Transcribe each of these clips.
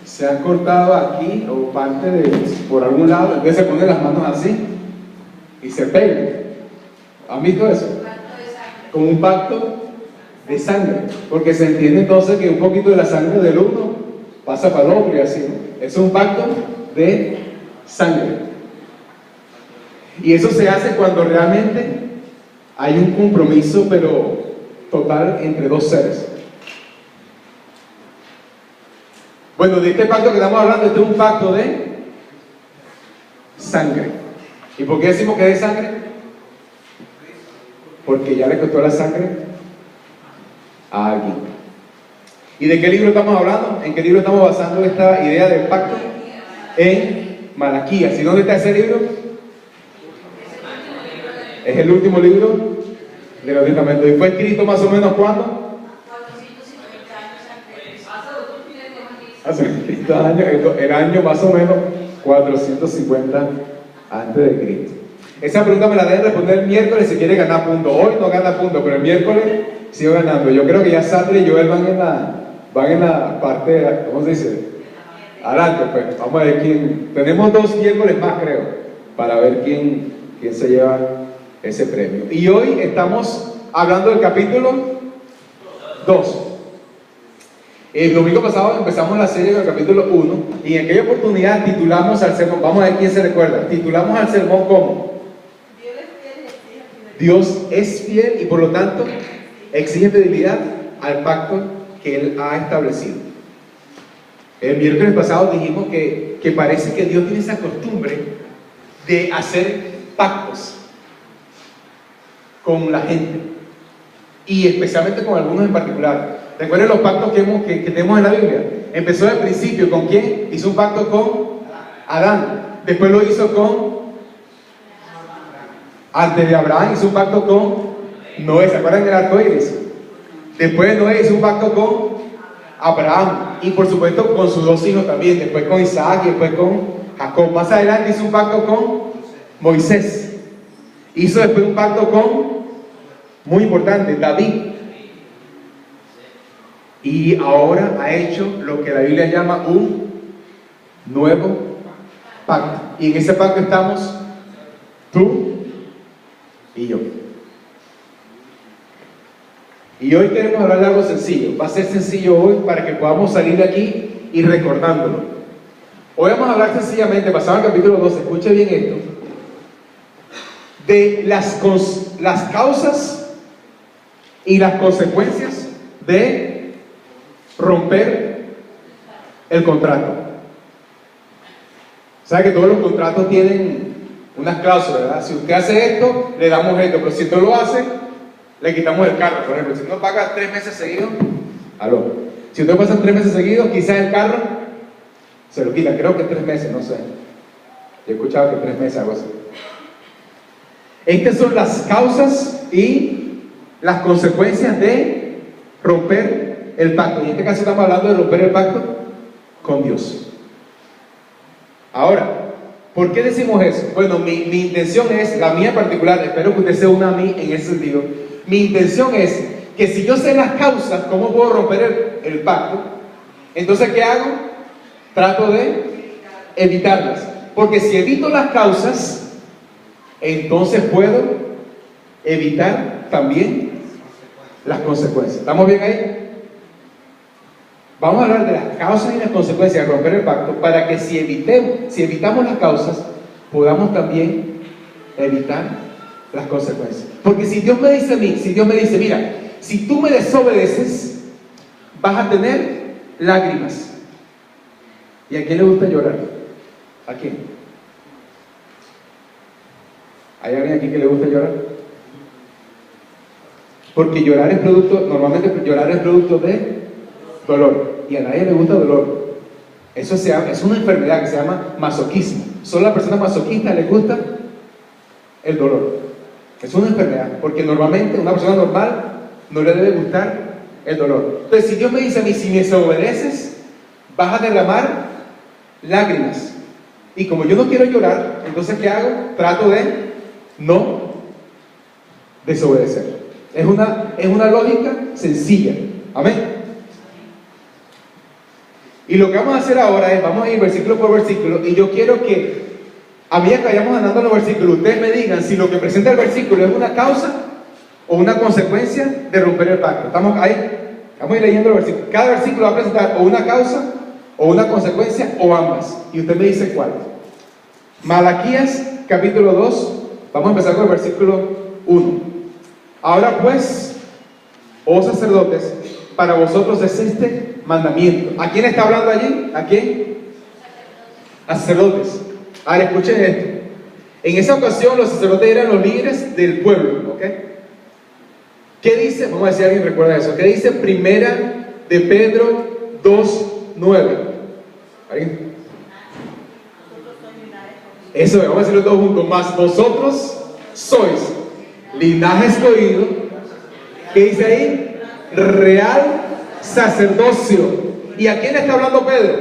se han cortado aquí o parte de, por algún lado, entonces se ponen las manos así y se pegan. ¿Han visto eso? Como un pacto de sangre, porque se entiende entonces que un poquito de la sangre del uno pasa para el otro y así, ¿no? Es un pacto de sangre. Y eso se hace cuando realmente hay un compromiso, pero total, entre dos seres. Bueno, de este pacto que estamos hablando, este es un pacto de sangre. ¿Y por qué decimos que es de sangre? Porque ya le costó la sangre a alguien. ¿Y de qué libro estamos hablando? ¿En qué libro estamos basando esta idea del pacto? En Malaquías. ¿Y dónde está ese libro? Es el último libro del Nuevo Testamento. ¿Y fue escrito más o menos cuándo? Hace 50 años, el año más o menos 450 antes de Cristo. Esa pregunta me la deben responder el miércoles si quiere ganar puntos. Hoy no gana puntos, pero el miércoles sigo ganando. Yo creo que ya Sandra y Joel van en la parte, ¿cómo se dice? Adelante, pues. Vamos a ver quién. Tenemos 2 miércoles más, creo, para ver quién se lleva ese premio. Y hoy estamos hablando del capítulo 2. El domingo pasado empezamos la serie del capítulo 1 y en aquella oportunidad titulamos al sermón, vamos a ver quién se recuerda, titulamos al sermón como Dios es fiel y por lo tanto exige fidelidad al pacto que Él ha establecido. El miércoles pasado dijimos que parece que Dios tiene esa costumbre de hacer pactos con la gente y especialmente con algunos en particular. Recuerden los pactos que tenemos en la Biblia. Empezó al principio, ¿con quién? Hizo un pacto con Adán. Después lo hizo antes de Abraham hizo un pacto con Noé. ¿Se acuerdan del arco iris? Después de Noé hizo un pacto con Abraham. Y por supuesto con sus 2 hijos también. Después con Isaac y después con Jacob. Más adelante hizo un pacto con Moisés. Hizo después un pacto con, muy importante, David. Y ahora ha hecho lo que la Biblia llama un nuevo pacto. Y en ese pacto estamos tú y yo. Y hoy queremos hablar de algo sencillo. Va a ser sencillo hoy para que podamos salir de aquí y recordándolo. Hoy vamos a hablar sencillamente, pasado al capítulo 2, escuche bien esto, de las causas y las consecuencias de romper el contrato. ¿Sabe que todos los contratos tienen unas cláusulas, verdad? Si usted hace esto, le damos esto, pero si usted lo hace, le quitamos el carro. Por ejemplo, si uno paga 3 meses seguidos, si usted pasa 3 meses seguidos, quizás el carro se lo quita. Creo que 3 meses, no sé. Yo he escuchado que 3 meses, algo así. Estas son las causas y las consecuencias de romper el pacto. Y en este caso estamos hablando de romper el pacto con Dios. Ahora, ¿por qué decimos eso? Bueno, mi intención es, la mía en particular, espero que usted se una a mí en ese sentido. Mi intención es que si yo sé las causas, ¿cómo puedo romper el pacto? Entonces, ¿qué hago? Trato de evitarlas. Porque si evito las causas, entonces puedo evitar también las consecuencias. ¿Estamos bien ahí? Vamos a hablar de las causas y las consecuencias de romper el pacto para que si evitamos las causas, podamos también evitar las consecuencias. Porque si Dios me dice a mí, mira, si tú me desobedeces, vas a tener lágrimas. ¿Y a quién le gusta llorar? ¿A quién? ¿Hay alguien aquí que le gusta llorar? Porque normalmente llorar es producto de dolor, y a nadie le gusta dolor. Eso es una enfermedad que se llama masoquismo. Solo a la persona masoquista le gusta el dolor. Es una enfermedad, porque normalmente a una persona normal no le debe gustar el dolor. Entonces, si Dios me dice a mí, si me desobedeces, vas a derramar lágrimas. Y como yo no quiero llorar, entonces ¿qué hago? Trato de no desobedecer. Es una lógica sencilla. Amén. Y lo que vamos a hacer ahora es, vamos a ir versículo por versículo, y yo quiero que, a medida que vayamos andando en los versículos, ustedes me digan si lo que presenta el versículo es una causa o una consecuencia de romper el pacto. ¿Estamos ahí? Vamos a ir leyendo el versículo. Cada versículo va a presentar o una causa o una consecuencia o ambas. Y usted me dice cuál. Malaquías capítulo 2, vamos a empezar con el versículo 1. Ahora pues, oh sacerdotes, para vosotros es este mandamiento. ¿A quién está hablando allí? ¿A quién? A sacerdotes. Ahora escuchen esto. En esa ocasión los sacerdotes eran los líderes del pueblo, ¿ok? ¿Qué dice? Vamos a ver si alguien recuerda eso. ¿Qué dice Primera de Pedro 2:9? ¿Alguien? Eso, vamos a decirlo todos juntos. Mas vosotros sois linaje escogido. ¿Qué dice ahí? Real sacerdocio. ¿Y a quién le está hablando Pedro?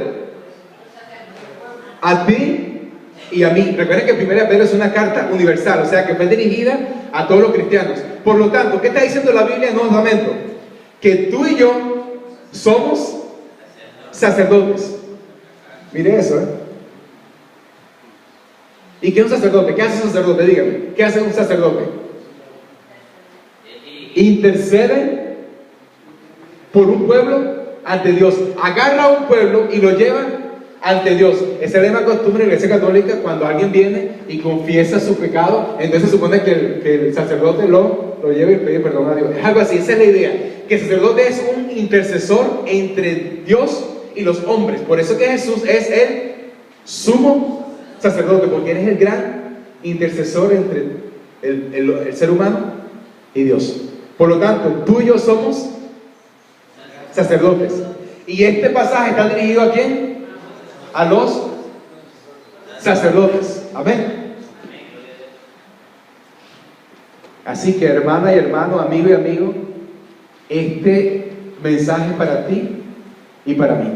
A ti y a mí. Recuerden que Primera de Pedro es una carta universal, o sea que fue dirigida a todos los cristianos. Por lo tanto, ¿qué está diciendo la Biblia en Nuevo Testamento? Que tú y yo somos sacerdotes. Mire eso, ¿eh? ¿Y qué es un sacerdote? ¿Qué hace un sacerdote? Dígame, ¿qué hace un sacerdote? Intercede por un pueblo ante Dios. Agarra a un pueblo y lo lleva ante Dios. Esa es la misma costumbre en la Iglesia Católica. Cuando alguien viene y confiesa su pecado, entonces se supone que el sacerdote lo lleva y pide perdón a Dios. Es algo así, esa es la idea. Que el sacerdote es un intercesor entre Dios y los hombres. Por eso que Jesús es el sumo sacerdote, porque Él es el gran intercesor entre el ser humano y Dios. Por lo tanto, tú y yo somos sacerdotes. Y este pasaje está dirigido ¿a quién? A los sacerdotes. Amén. Así que hermana y hermano, amigo y amigo, este mensaje es para ti y para mí.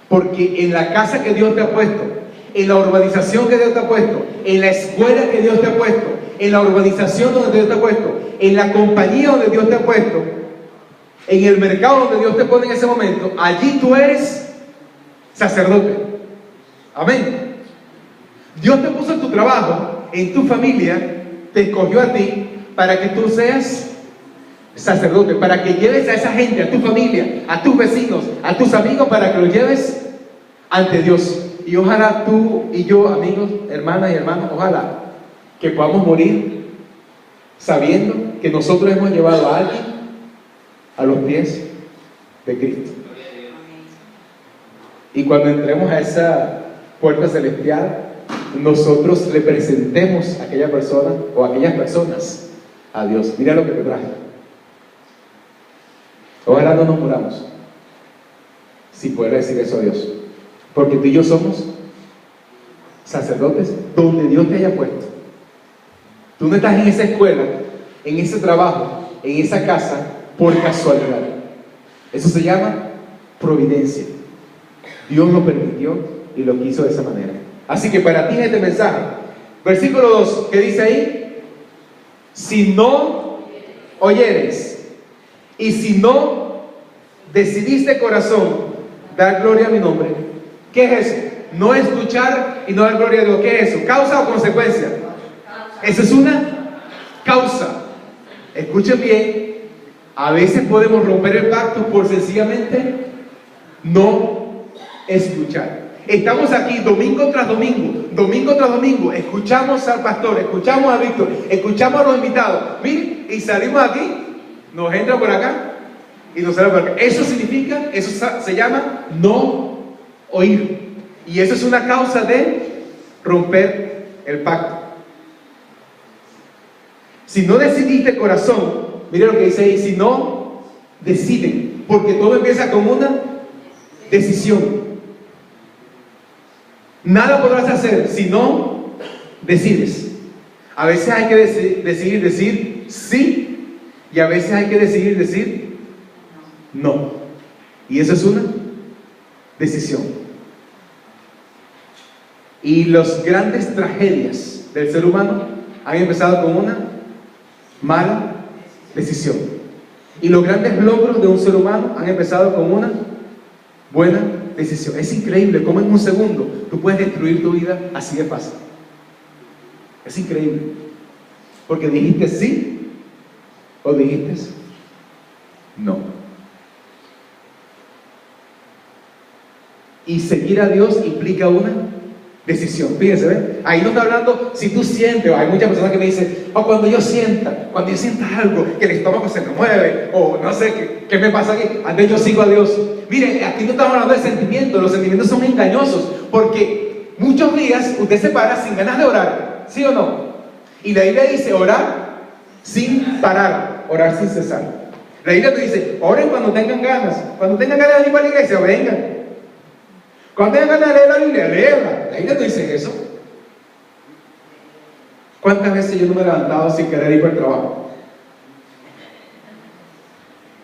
Porque en la casa que Dios te ha puesto, en la urbanización que Dios te ha puesto, en la escuela que Dios te ha puesto, en la urbanización donde Dios te ha puesto, en la compañía donde Dios te ha puesto, en el mercado donde Dios te pone en ese momento, allí tú eres sacerdote. Amén. Dios te puso en tu trabajo, en tu familia, te escogió a ti para que tú seas sacerdote, para que lleves a esa gente, a tu familia, a tus vecinos, a tus amigos, para que los lleves ante Dios. Y ojalá tú y yo, amigos, hermanas y hermanos, ojalá que podamos morir sabiendo que nosotros hemos llevado a alguien a los pies de Cristo. Y cuando entremos a esa puerta celestial, nosotros le presentemos a aquella persona o a aquellas personas a Dios. Mira lo que te traje. Ojalá no nos muramos sin poder decir eso a Dios, porque tú y yo somos sacerdotes donde Dios te haya puesto. Tú no estás en esa escuela, en ese trabajo, en esa casa por casualidad. Eso se llama providencia. Dios lo permitió y lo quiso de esa manera. Así que para ti es este mensaje. Versículo 2, ¿qué dice ahí? Si no oyeres y si no decidís de corazón dar gloria a mi nombre, ¿qué es eso? No escuchar y no dar gloria a Dios. ¿Qué es eso? ¿Causa o consecuencia? Esa es una causa. Escuchen bien. A veces podemos romper el pacto por sencillamente no escuchar. Estamos aquí domingo tras domingo, escuchamos al pastor, escuchamos a Víctor, escuchamos a los invitados. Miren, y salimos aquí, nos entra por acá y nos sale por acá. Eso significa, eso se llama no oír. Y eso es una causa de romper el pacto. Si no decidís de corazón, miren lo que dice ahí, si no deciden, porque todo empieza con una decisión. Nada podrás hacer si no decides. A veces hay que decidir decir sí, y a veces hay que decidir decir no. Y eso es una decisión. Y las grandes tragedias del ser humano han empezado con una mala decisión. Y los grandes logros de un ser humano han empezado con una buena decisión. Es increíble cómo en un segundo tú puedes destruir tu vida así de fácil. Es increíble. Porque dijiste sí o dijiste no. Y seguir a Dios implica una decisión. Fíjense, ¿ven? Ahí no está hablando si tú sientes. Hay muchas personas que me dicen, cuando yo sienta algo, que el estómago se me mueve, o no sé, ¿qué me pasa aquí? Antes yo sigo a Dios. Miren, aquí no estamos hablando de sentimientos. Los sentimientos son engañosos, porque muchos días usted se para sin ganas de orar, ¿sí o no? Y la Biblia dice orar sin parar, orar sin cesar. La Biblia te dice, oren cuando tengan ganas de venir para la iglesia, vengan. Cuando tengan ganas de leer la Biblia, léela. La Biblia te dice eso. ¿Cuántas veces yo no me he levantado sin querer ir para el trabajo?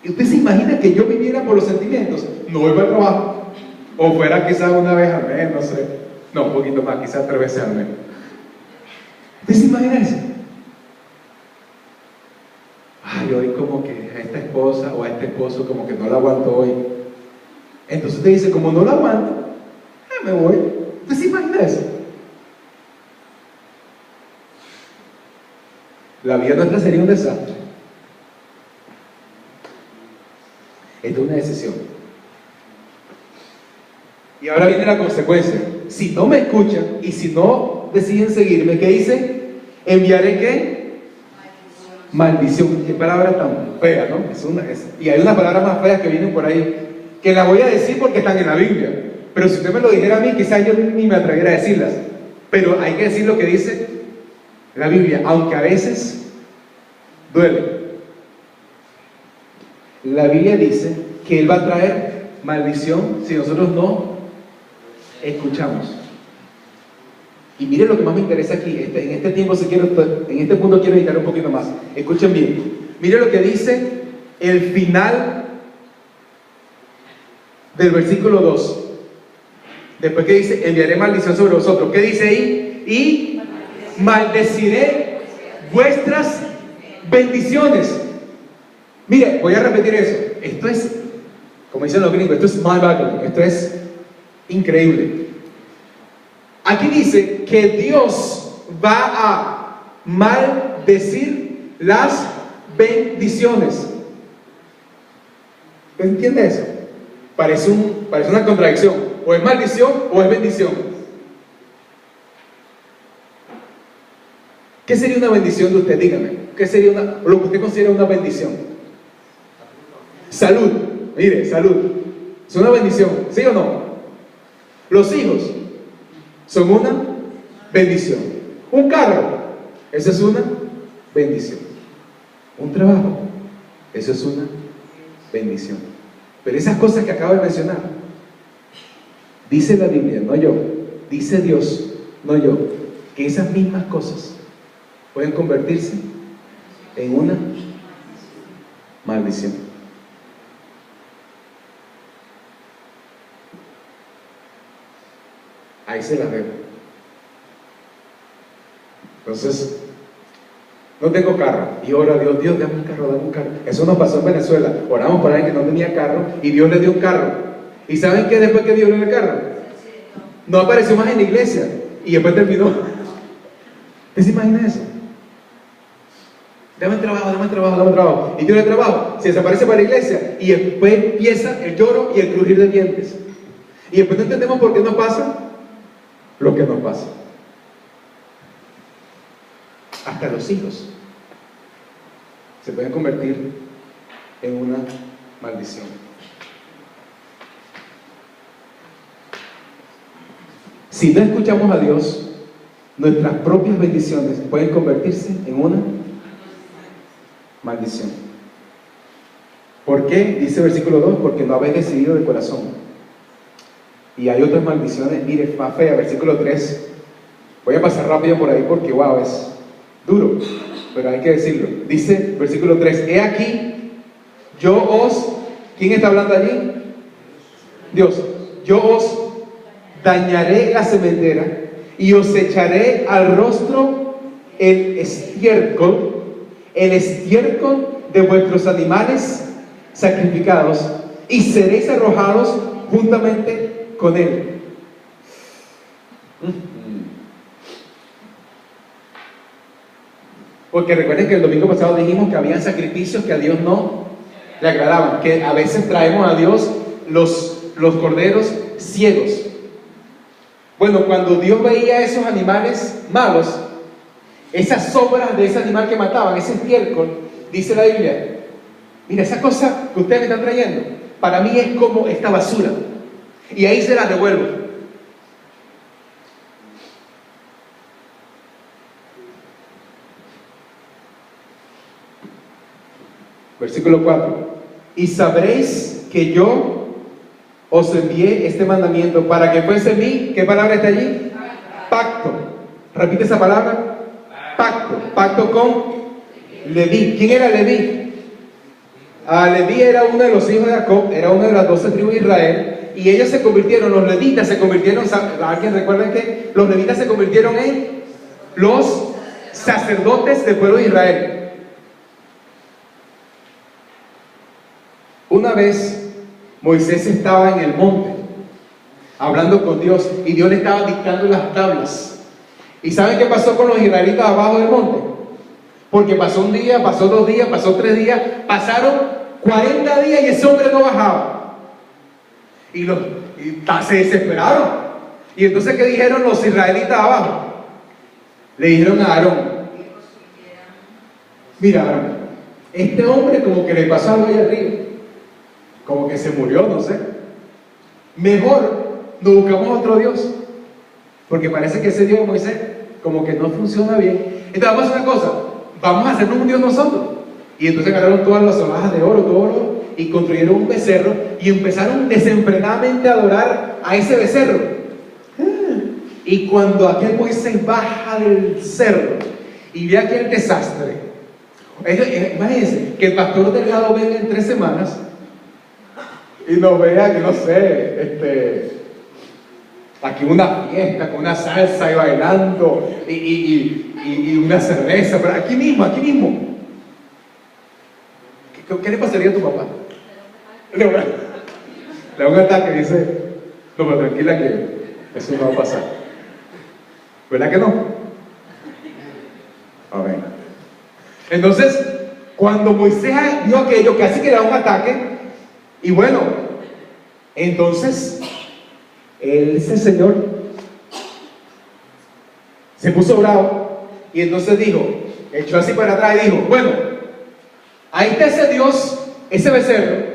¿Y usted se imagina que yo viviera por los sentimientos? No voy para el trabajo. O fuera quizás una vez al mes, no sé. No, un poquito más, quizás 3 veces al mes. ¿Usted se imagina eso? Ay, hoy como que a esta esposa o a este esposo como que no la aguanto hoy. Entonces usted dice, como no la aguanto, me voy. ¿Usted se imagina eso? La vida nuestra sería un desastre. Esto es una decisión. Y ahora viene la consecuencia. Si no me escuchan y si no deciden seguirme, ¿qué dice? Enviaré ¿qué? Maldición. Qué palabra tan fea, ¿no? Y hay unas palabras más feas que vienen por ahí, que las voy a decir porque están en la Biblia. Pero si usted me lo dijera a mí, quizás yo ni me atreviera a decirlas. Pero hay que decir lo que dice la Biblia, aunque a veces duele. La Biblia dice que Él va a traer maldición si nosotros no escuchamos. Y miren lo que más me interesa aquí. En este punto quiero editar un poquito más. Escuchen bien. Miren lo que dice el final del versículo 2. Después que dice, enviaré maldición sobre vosotros. ¿Qué dice ahí? Y maldeciré vuestras bendiciones. Mire, voy a repetir eso. Esto es, como dicen los gringos, esto es mind-boggling. Esto es increíble. Aquí dice que Dios va a maldecir las bendiciones. ¿Entiende eso? Parece una contradicción. O es maldición o es bendición. ¿Qué sería una bendición de usted? Dígame. ¿Qué sería lo que usted considera una bendición? Salud. Mire, salud. ¿Es una bendición? ¿Sí o no? Los hijos son una bendición. Un carro, eso es una bendición. Un trabajo, eso es una bendición. Pero esas cosas que acabo de mencionar, dice la Biblia, no yo, dice Dios, no yo, que esas mismas cosas pueden convertirse en una maldición. Ahí se la veo. Entonces, no tengo carro. Y ora a Dios, Dios, dame un carro, dame un carro. Eso nos pasó en Venezuela. Oramos por alguien que no tenía carro y Dios le dio un carro. ¿Y saben qué después que Dios le dio el carro? No apareció más en la iglesia. Y después terminó. ¿Usted se imagina eso? Dame trabajo, dame trabajo, dame trabajo. Y Dios le trabajo, se desaparece para la iglesia. Y después empieza el lloro y el crujir de dientes. Y después no entendemos por qué nos pasa lo que nos pasa. Hasta los hijos se pueden convertir en una maldición. Si no escuchamos a Dios, nuestras propias bendiciones pueden convertirse en una maldición. ¿Por qué? Dice el versículo 2, porque no habéis decidido de corazón. Y hay otras maldiciones, mire, más fea, versículo 3. Voy a pasar rápido por ahí porque wow, es duro, pero hay que decirlo. Dice, versículo 3, he aquí, yo os, ¿quién está hablando allí? Dios. Yo os dañaré la sementera y os echaré al rostro el estiércol de vuestros animales sacrificados, y seréis arrojados juntamente con él. Porque recuerden que el domingo pasado dijimos que había sacrificios que a Dios no le agradaban, que a veces traemos a Dios los corderos ciegos. Bueno, cuando Dios veía esos animales malos, esas sobras de ese animal que mataban, ese estiércol, dice la Biblia, mira, esa cosa que ustedes me están trayendo, para mí es como esta basura, y ahí se las devuelvo. Versículo 4. Y sabréis que yo os envié este mandamiento para que fuese mí. ¿Qué palabra está allí? Pacto. Repite esa palabra. Pacto. Pacto con Leví. ¿Quién era Leví? Leví era uno de los hijos de Jacob, era una de las 12 tribus de Israel, y ellos se convirtieron, los levitas se convirtieron, ¿alguien recuerda que los levitas se convirtieron en los sacerdotes del pueblo de Israel? Una vez Moisés estaba en el monte hablando con Dios y Dios le estaba dictando las tablas. ¿Y saben qué pasó con los israelitas abajo del monte? Porque pasó un día, pasó 2 días, pasó 3 días, pasaron 40 días y ese hombre no bajaba. Y se desesperaron. Y entonces, ¿qué dijeron los israelitas abajo? Le dijeron a Aarón: mira, Aarón, este hombre como que le pasó algo allá arriba, como que se murió, no sé. Mejor nos buscamos otro Dios, porque parece que ese Dios de Moisés como que no funciona bien. Entonces vamos a hacer una cosa, vamos a hacernos un Dios nosotros. Y entonces agarraron todas las alhajas de oro, todo oro, y construyeron un becerro y empezaron desenfrenadamente a adorar a ese becerro. Y cuando aquel Moisés baja del cerro y ve aquel desastre, imagínense que el pastor Delgado venga en 3 semanas y nos vea que no sé, aquí una fiesta con una salsa y bailando y una cerveza, pero aquí mismo. ¿Qué le pasaría a tu papá? Le da un ataque y dice: no, pero tranquila que eso no va a pasar. ¿Verdad que no? Amén. Entonces, cuando Moisés vio aquello, casi que le da un ataque, y bueno, entonces ese señor se puso bravo y entonces dijo, echó así para atrás y dijo: bueno, ahí está ese Dios, ese becerro.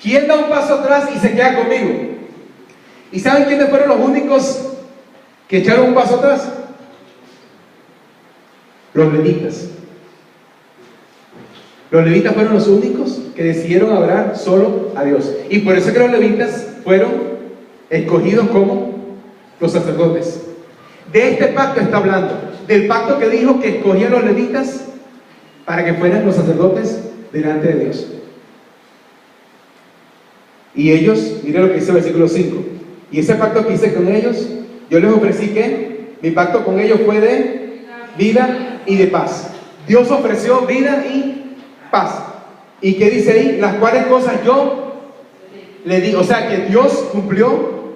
¿Quién da un paso atrás y se queda conmigo? ¿Y saben quiénes fueron los únicos que echaron un paso atrás? Los levitas. Los levitas fueron los únicos que decidieron adorar solo a Dios. Y por eso que los levitas fueron escogidos como los sacerdotes. De este pacto está hablando. Del pacto que dijo que escogía a los levitas para que fueran los sacerdotes delante de Dios. Y ellos, miren lo que dice el versículo 5. Y ese pacto que hice con ellos, yo les ofrecí que mi pacto con ellos fue de vida y de paz. Dios ofreció vida y paz. ¿Y qué dice ahí? Las cuales cosas yo le di. O sea que Dios cumplió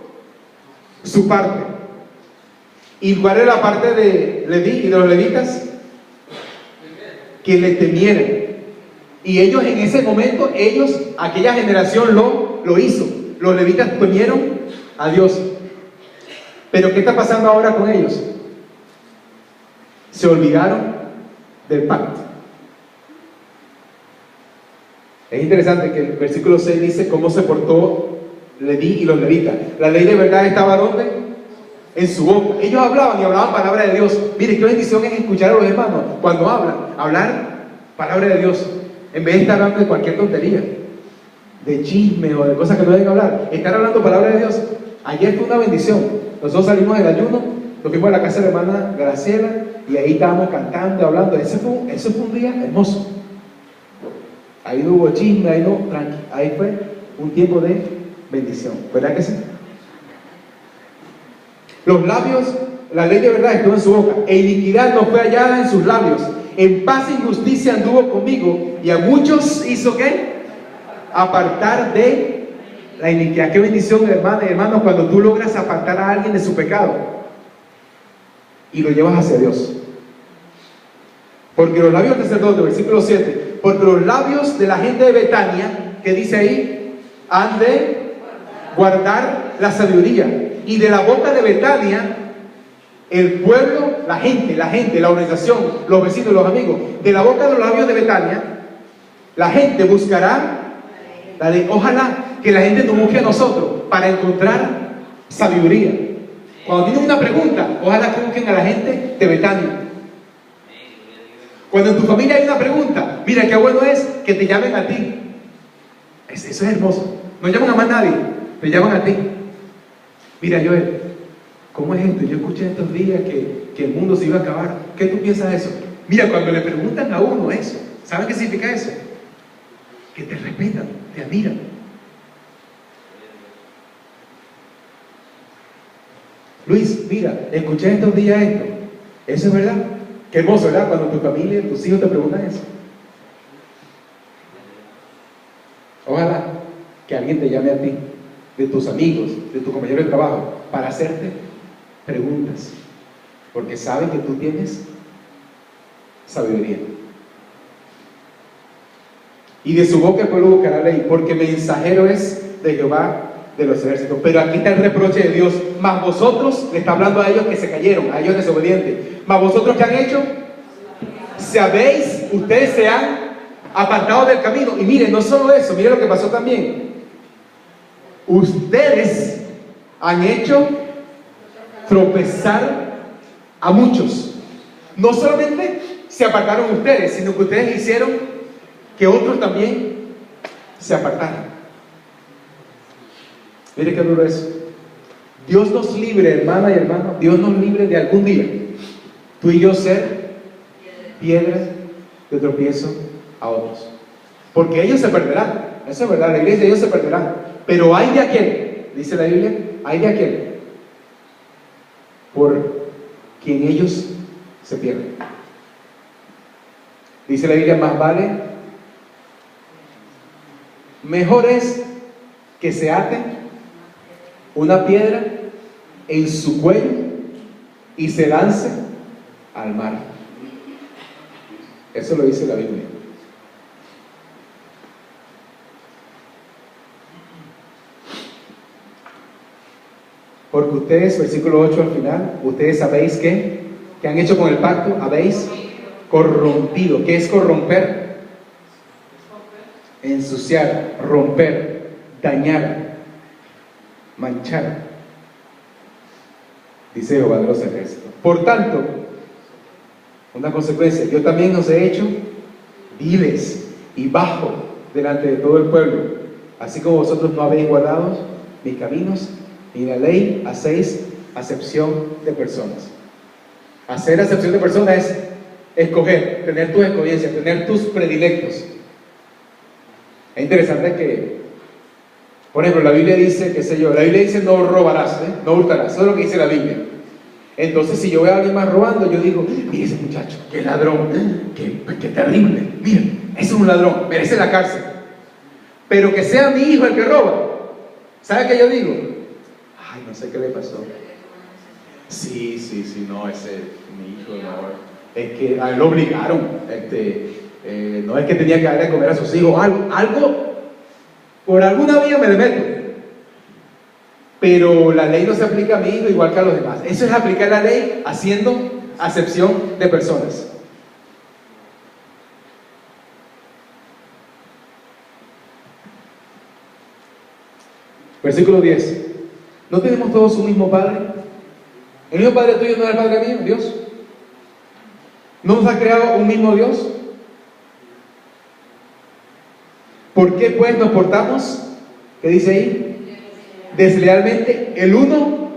su parte. ¿Y cuál era la parte de Leví y de los levitas? Que le temieran. Y ellos en ese momento, aquella generación lo hizo. Los levitas temieron a Dios. Pero ¿qué está pasando ahora con ellos? Se olvidaron del pacto. Es interesante que el versículo 6 dice cómo se portó Leví y los levitas. La ley de verdad estaba ¿dónde? En su boca. Ellos hablaban y hablaban palabra de Dios. Mire, qué bendición es escuchar a los hermanos cuando hablar palabra de Dios, en vez de estar hablando de cualquier tontería, de chisme o de cosas que no deben hablar. Estar hablando palabra de Dios. Ayer fue una bendición. Nosotros salimos del ayuno, nos fuimos a la casa de la hermana Graciela y ahí estábamos cantando, hablando. Ese fue un día hermoso. Ahí no hubo chisme, ahí fue un tiempo de bendición. ¿Verdad que sí? Los labios, la ley de verdad estuvo en su boca, e iniquidad no fue hallada en sus labios. En paz y justicia anduvo conmigo, y a muchos hizo ¿qué? Apartar de la iniquidad. Qué bendición, hermana y hermanos, cuando tú logras apartar a alguien de su pecado y lo llevas hacia Dios. Porque los labios del sacerdote, versículo 7, porque los labios de la gente de Betania, que dice ahí, han de guardar la sabiduría. Y de la boca de Betania, el pueblo, la gente, la organización, los vecinos, los amigos, de la boca de los labios de Betania, la gente buscará la ley. Ojalá que la gente nos busque a nosotros para encontrar sabiduría. Cuando tienen una pregunta, ojalá que busquen a la gente de Betania. Cuando en tu familia hay una pregunta, mira qué bueno es que te llamen a ti. Eso es hermoso. No llaman a más nadie, te llaman a ti. Mira, Joel, ¿cómo es esto? Yo escuché estos días que el mundo se iba a acabar. ¿Qué tú piensas de eso? Mira, cuando le preguntan a uno eso, ¿saben qué significa eso? Que te respetan, te admiran. Luis, mira, escuché estos días esto. ¿Eso es verdad? Qué hermoso, ¿verdad? Cuando tu familia, tus hijos te preguntan eso. Ojalá que alguien te llame a ti, de tus amigos, de tu compañero de trabajo, para hacerte preguntas, porque saben que tú tienes sabiduría. Y de su boca el pueblo buscará ley, porque mensajero es de Jehová de los ejércitos. Pero aquí está el reproche de Dios. Mas vosotros, le está hablando a ellos que se cayeron, a ellos desobedientes. Mas vosotros, ¿qué han hecho? Ustedes se han apartado del camino. Y miren, no solo eso, miren lo que pasó también. Ustedes han hecho tropezar a muchos. No solamente se apartaron ustedes, sino que ustedes hicieron que otros también se apartaran. Mire qué duro es. Dios nos libre, hermana y hermano, Dios nos libre de algún día, tú y yo ser piedras de tropiezo a otros. Porque ellos se perderán, eso es verdad, la iglesia, ellos se perderán. Pero hay de aquel, dice la Biblia, hay de aquel por quien ellos se pierden. Dice la Biblia, más vale, mejor es que se ate una piedra en su cuello y se lance al mar. Eso lo dice la Biblia. Porque ustedes, versículo 8 al final, ustedes sabéis que han hecho con el pacto, habéis corrompido. ¿Qué es corromper? Ensuciar, romper, dañar, manchar, dice Jehová de los ejércitos. Por tanto, una consecuencia, yo también os he hecho viles y bajo delante de todo el pueblo, así como vosotros no habéis guardado mis caminos, ni la ley hacéis acepción de personas. Hacer acepción de personas es escoger, tener tus escogencias, tener tus predilectos. Es interesante que, por ejemplo, la Biblia dice, qué sé yo, la Biblia dice no robarás, no hurtarás, eso es lo que dice la Biblia. Entonces, si yo veo a alguien más robando, yo digo, mire ese muchacho, qué ladrón, qué terrible, mira, ese es un ladrón, merece la cárcel. Pero que sea mi hijo el que roba, ¿sabe qué yo digo? Ay, no sé qué le pasó. Sí, no, ese, mi hijo, no, es que a él lo obligaron, no es que tenía que darle a comer a sus hijos, algo, por alguna vía me le meto. Pero la ley no se aplica a mi hijo igual que a los demás. Eso es aplicar la ley haciendo acepción de personas. Versículo 10. ¿No tenemos todos un mismo Padre? ¿El mismo Padre tuyo no es el Padre mío, Dios? ¿No nos ha creado un mismo Dios? ¿Por qué pues nos portamos? ¿Qué dice ahí? Deslealmente el uno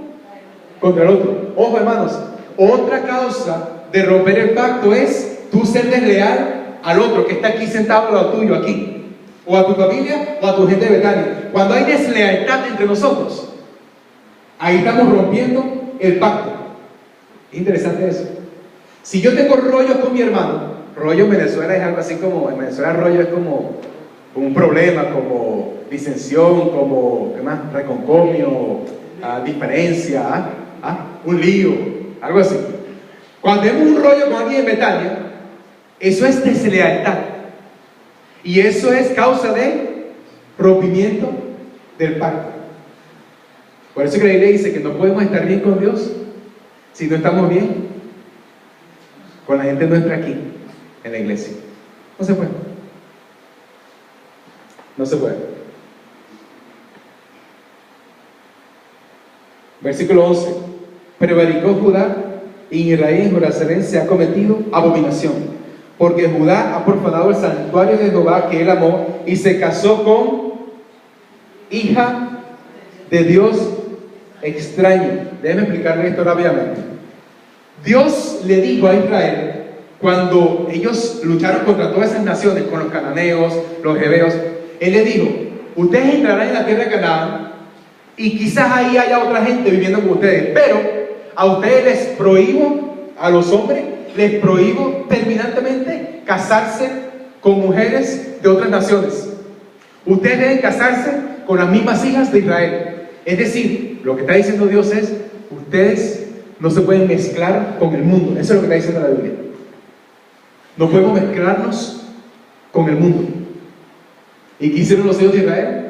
contra el otro. Ojo, hermanos, otra causa de romper el pacto es tú ser desleal al otro que está aquí sentado al lado tuyo, aquí, o a tu familia o a tu gente de Betania. Cuando hay deslealtad entre nosotros, ahí estamos rompiendo el pacto. Es interesante eso. Si yo tengo rollos con mi hermano, rollo en Venezuela es algo así como, en Venezuela rollo es como con un problema como disensión, como, ¿qué más? Reconcomio, diferencia, un lío, algo así. Cuando tenemos un rollo con alguien en Betania, eso es deslealtad. Y eso es causa de rompimiento del pacto. Por eso que la Biblia dice que no podemos estar bien con Dios si no estamos bien con la gente nuestra aquí, en la iglesia. No se puede. No se puede. Versículo 11. Prevaricó Judá y en Israel y en Jerusalén se ha cometido abominación, porque Judá ha profanado el santuario de Jehová que él amó y se casó con hija de Dios extraño. Déjenme explicarle esto rápidamente. Dios le dijo a Israel, cuando ellos lucharon contra todas esas naciones, con los cananeos, los heveos, Él les dijo, ustedes entrarán en la tierra de Canaán y quizás ahí haya otra gente viviendo con ustedes, pero a ustedes les prohíbo, a los hombres, les prohíbo terminantemente casarse con mujeres de otras naciones. Ustedes deben casarse con las mismas hijas de Israel. Es decir, lo que está diciendo Dios es, ustedes no se pueden mezclar con el mundo. Eso es lo que está diciendo la Biblia. No podemos mezclarnos con el mundo. ¿Y qué hicieron los hijos de Israel?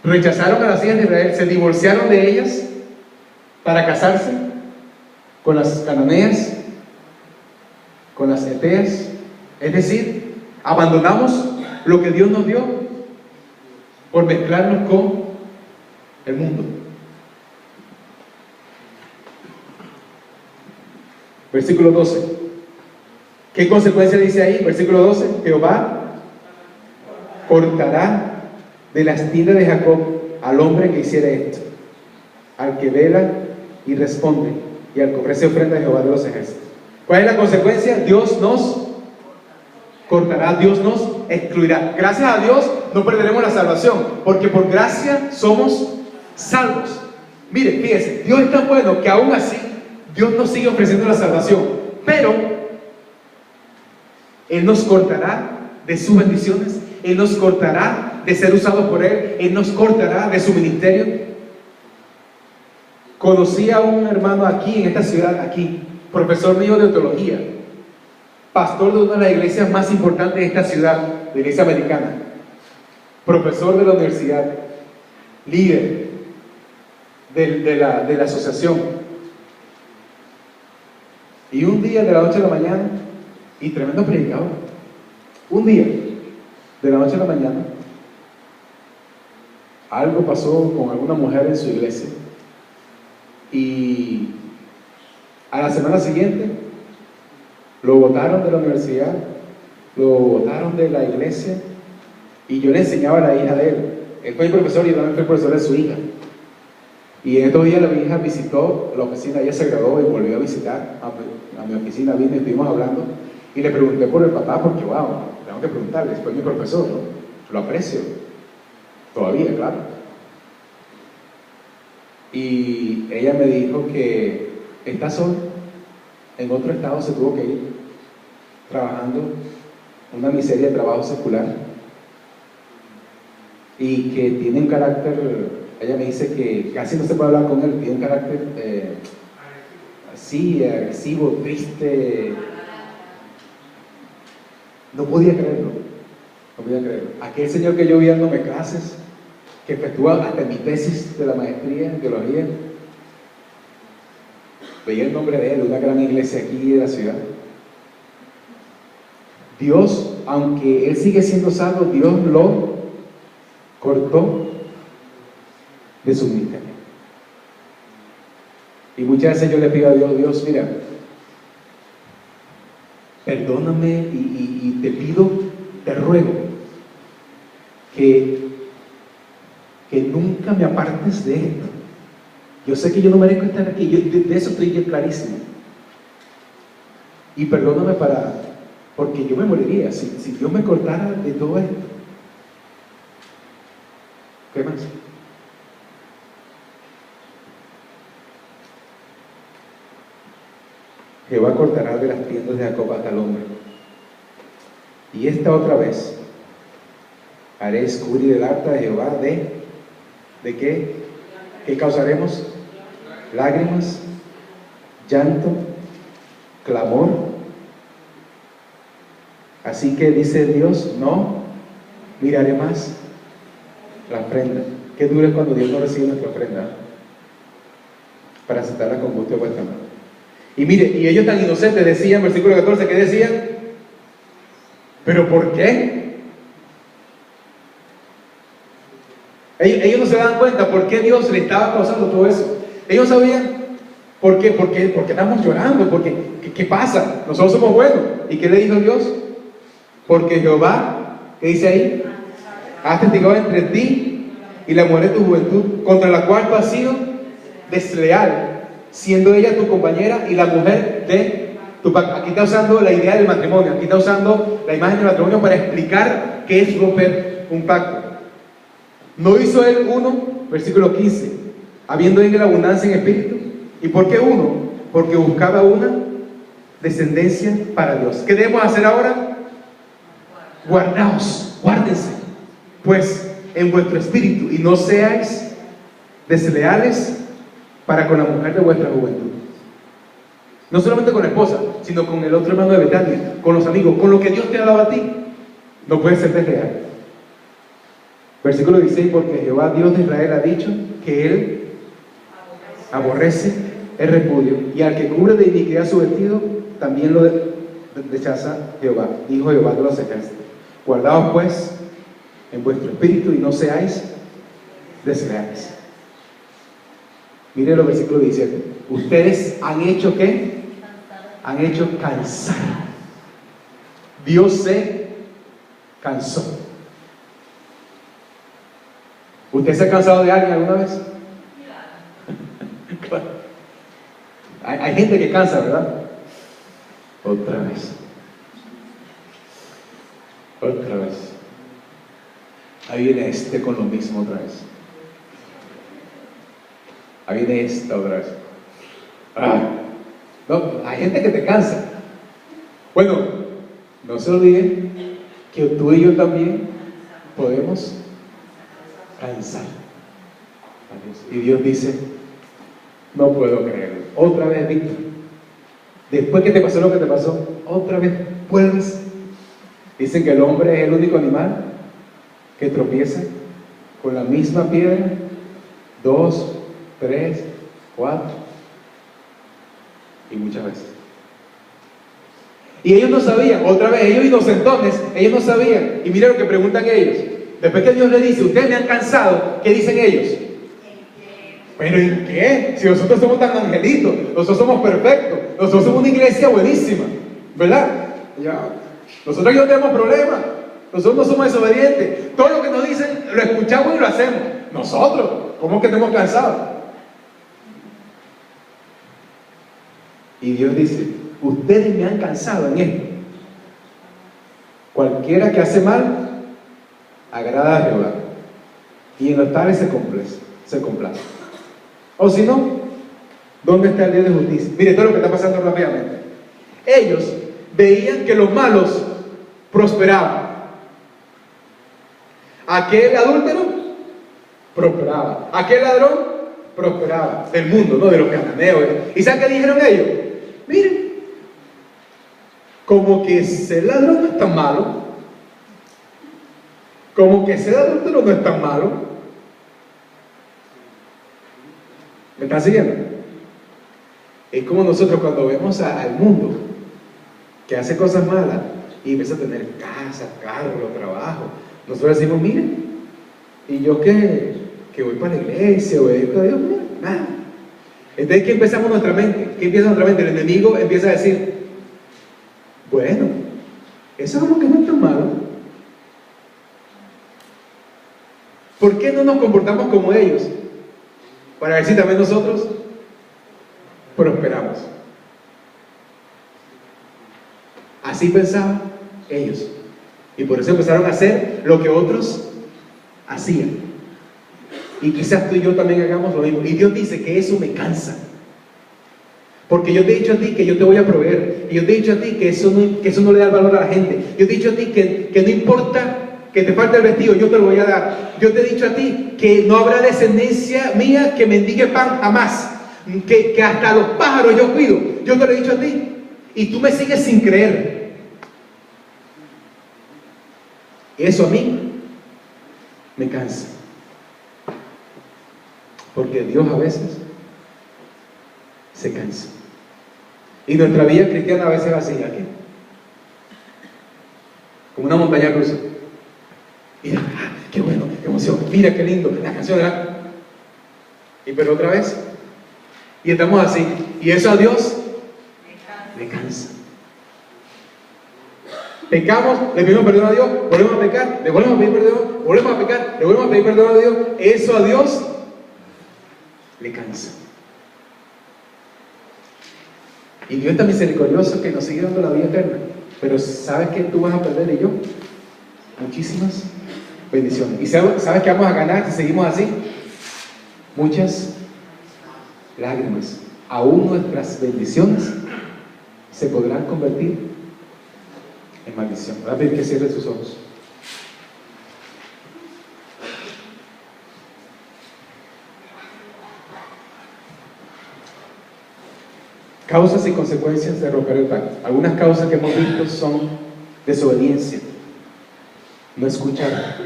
Rechazaron a las hijas de Israel, se divorciaron de ellas para casarse con las cananeas, con las heteas. Es decir, abandonamos lo que Dios nos dio por mezclarnos con el mundo. Versículo 12. ¿Qué consecuencia dice ahí? Versículo 12. Jehová cortará de las tiendas de Jacob al hombre que hiciera esto, al que vela y responde, y al que ofrece ofrenda a Jehová de los ejércitos. ¿Cuál es la consecuencia? Dios nos cortará, Dios nos excluirá. Gracias a Dios no perderemos la salvación, porque por gracia somos salvos. Mire, fíjese, Dios es tan bueno que aún así Dios nos sigue ofreciendo la salvación, pero Él nos cortará de sus bendiciones, Él nos cortará de ser usados por Él nos cortará de su ministerio. Conocí a un hermano aquí, en esta ciudad, aquí, profesor mío de teología, pastor de una de las iglesias más importantes de esta ciudad, la iglesia americana, profesor de la universidad, líder de la asociación. Y un día de la noche a la mañana, y tremendo predicador, un día de la noche a la mañana, algo pasó con alguna mujer en su iglesia, y a la semana siguiente lo botaron de la universidad, lo botaron de la iglesia, y yo le enseñaba a la hija de él. Él fue mi profesor y yo también fui profesor de su hija. Y en estos días la hija visitó la oficina, ella se graduó y volvió a visitar a mi oficina, vino y estuvimos hablando, y le pregunté por el papá, porque wow, tengo que preguntarle, fue mi profesor, ¿no? Lo aprecio, todavía, claro. Y ella me dijo que está sola, en otro estado se tuvo que ir, trabajando una miseria de trabajo secular, y que tiene un carácter, ella me dice que casi no se puede hablar con él, tiene un carácter así, agresivo, triste. No podía creerlo, no podía creerlo. Aquel señor que yo vi dándome clases, que efectúa hasta mi tesis de la maestría en teología, veía el nombre de él, de una gran iglesia aquí de la ciudad. Dios, aunque él sigue siendo salvo, Dios lo cortó de su ministerio. Y muchas veces yo le pido a Dios, Dios, mira, perdóname y te pido, te ruego que nunca me apartes de esto. Yo sé que yo no merezco estar aquí, de eso estoy clarísimo. Y perdóname porque yo me moriría si Dios me cortara de todo esto. ¿Qué más? Jehová cortará de las tiendas de Jacob hasta el hombre. Y esta otra vez Haré escurrir el arca de Jehová ¿de qué? ¿Qué causaremos? Lágrimas, llanto, clamor. Así que dice Dios, no miraré más la ofrenda. Qué duro es cuando Dios no recibe nuestra ofrenda para aceptarla con gusto de vuestra mano. Y mire, y ellos tan inocentes decían, versículo 14, ¿qué decían? ¿Pero por qué? Ellos no se dan cuenta por qué Dios le estaba causando todo eso. Ellos sabían por qué, porque estamos llorando, porque ¿qué pasa? Nosotros somos buenos. ¿Y qué le dijo Dios? Porque Jehová, ¿qué dice ahí? Ha testigado entre ti y la mujer de tu juventud, contra la cual tú has sido desleal, siendo ella tu compañera y la mujer de tu pacto. Aquí está usando la idea del matrimonio, aquí está usando la imagen del matrimonio para explicar qué es romper un pacto. ¿No hizo él uno? Versículo 15. Habiendo en él abundancia en espíritu. ¿Y por qué uno? Porque buscaba una descendencia para Dios. ¿Qué debemos hacer ahora? Guardaos, guárdense, pues, en vuestro espíritu, y no seáis desleales para con la mujer de vuestra juventud. No solamente con la esposa, sino con el otro hermano de Betania, con los amigos, con lo que Dios te ha dado a ti. No puedes ser desleal. Versículo 16, porque Jehová Dios de Israel ha dicho que Él aborrece el repudio, y al que cubre de iniquidad su vestido, también lo rechaza Jehová. Dijo Jehová de los ejércitos. Guardaos pues en vuestro espíritu y no seáis desleales. Mire los versículos 17. Ustedes han hecho ¿qué? Han hecho cansar. Dios se cansó. ¿Usted se ha cansado de alguien alguna vez? Claro. Hay gente que cansa, ¿verdad? Otra vez. Otra vez. Ahí viene este con lo mismo otra vez. Ahí viene esta otra vez. No, hay gente que te cansa. Bueno, no se olviden que tú y yo también podemos cansar. Y Dios dice, no puedo creerlo. Otra vez, Víctor. Después que te pasó lo que te pasó, otra vez vuelves. Dicen que el hombre es el único animal que tropieza con la misma piedra 2, 3, 4 y muchas veces. Y ellos no sabían, otra vez, ellos inocentones, ellos no sabían. Y mira lo que preguntan ellos. Después que Dios les dice, ustedes me han cansado, ¿qué dicen ellos? ¿Pero en qué? Si nosotros somos tan angelitos, nosotros somos perfectos, nosotros somos una iglesia buenísima, ¿verdad? Ya. Nosotros aquí no tenemos problema, nosotros no somos desobedientes. Todo lo que nos dicen lo escuchamos y lo hacemos. Nosotros, ¿cómo que estamos cansados? Y Dios dice, ustedes me han cansado en esto. Cualquiera que hace mal agrada a Jehová, y en los tales se complace. O si no, ¿dónde está el día de justicia? Mire todo lo que está pasando rápidamente. Ellos veían que los malos prosperaban. Aquel adúltero prosperaba. Aquel ladrón prosperaba. Del mundo, no de los cananeos. ¿Y saben qué dijeron ellos? Miren, como que ese ladrón no es tan malo, como que ese adúltero no es tan malo. ¿Me están siguiendo? Es como nosotros cuando vemos al mundo que hace cosas malas y empieza a tener casa, carro, trabajo. Nosotros decimos, miren, y yo que voy para la iglesia, obedezco a Dios, mira, nada. Entonces, ¿qué empezamos nuestra mente? ¿Qué empieza nuestra mente? El enemigo empieza a decir, bueno, eso es lo que no es tan malo. ¿Por qué no nos comportamos como ellos? Para ver si también nosotros prosperamos. Así pensaban ellos. Y por eso empezaron a hacer lo que otros hacían. Y quizás tú y yo también hagamos lo mismo. Y Dios dice que eso me cansa. Porque yo te he dicho a ti que yo te voy a proveer. Y yo te he dicho a ti que eso no le da valor a la gente. Yo te he dicho a ti que no importa que te falta el vestido, yo te lo voy a dar. Yo te he dicho a ti que no habrá descendencia mía que mendigue pan jamás, que hasta los pájaros yo cuido. Yo te lo he dicho a ti y tú me sigues sin creer. Eso a mí me cansa, porque Dios a veces se cansa. Y nuestra vida cristiana a veces va así, aquí, como una montaña rusa. Mira, qué bueno, qué emoción, mira qué lindo, la canción, ¿verdad? Y pero otra vez, y estamos así, y eso a Dios le cansa. Pecamos, le pedimos perdón a Dios, volvemos a pecar, le volvemos a pedir perdón, volvemos a pecar, le volvemos a pedir perdón a Dios. Eso a Dios le cansa. Y Dios está misericordioso que nos sigue dando la vida eterna. Pero ¿sabes qué tú vas a perder y yo? Muchísimas bendiciones. ¿Y sabes qué vamos a ganar si seguimos así? Muchas lágrimas. Aún nuestras bendiciones se podrán convertir en maldición. Voy a pedir que cierre sus ojos. Causas y consecuencias de romper el pacto. Algunas causas que hemos visto son desobediencia, no escuchar,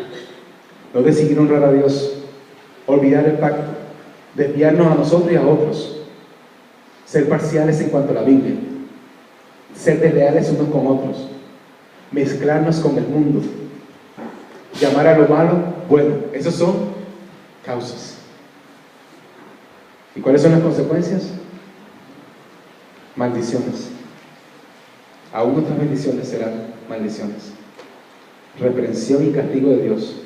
no decidir honrar a Dios, olvidar el pacto, desviarnos a nosotros y a otros, ser parciales en cuanto a la Biblia, ser desleales unos con otros, mezclarnos con el mundo, llamar a lo malo bueno. Esas son causas. ¿Y cuáles son las consecuencias? Maldiciones. Aún otras bendiciones serán maldiciones. Reprensión y castigo de Dios,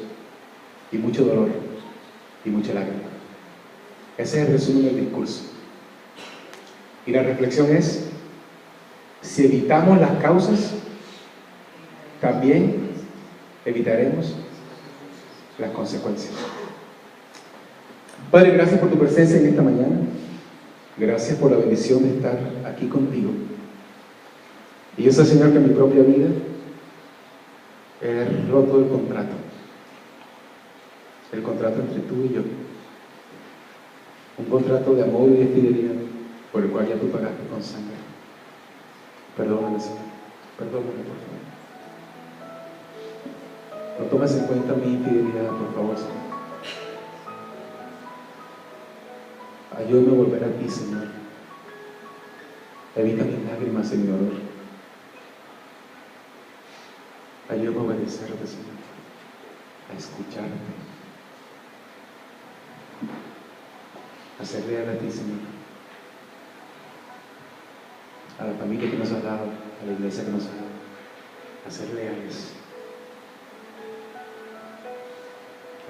y mucho dolor y mucha lágrima. Ese es el resumen del discurso. Y la reflexión es: si evitamos las causas, también evitaremos las consecuencias. Padre, gracias por tu presencia en esta mañana. Gracias por la bendición de estar aquí contigo. Y yo sé, Señor, que en mi propia vida he roto el contrato entre tú y yo, un contrato de amor y de fidelidad por el cual ya tú pagaste con sangre. Perdóname, Señor, perdóname, por favor. No tomes en cuenta mi infidelidad, por favor, Señor. Ayúdame a volver a ti, Señor. Evita mis lágrimas en mi dolor. Ayúdame a obedecerte, Señor, a escucharte, a ser leal a ti, Señor, a la familia que nos has dado, a la iglesia que nos has dado, a ser leales.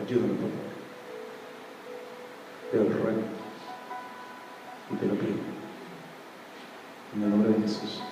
Ayúdame, por favor. Te lo ruego y te lo pido en el nombre de Jesús.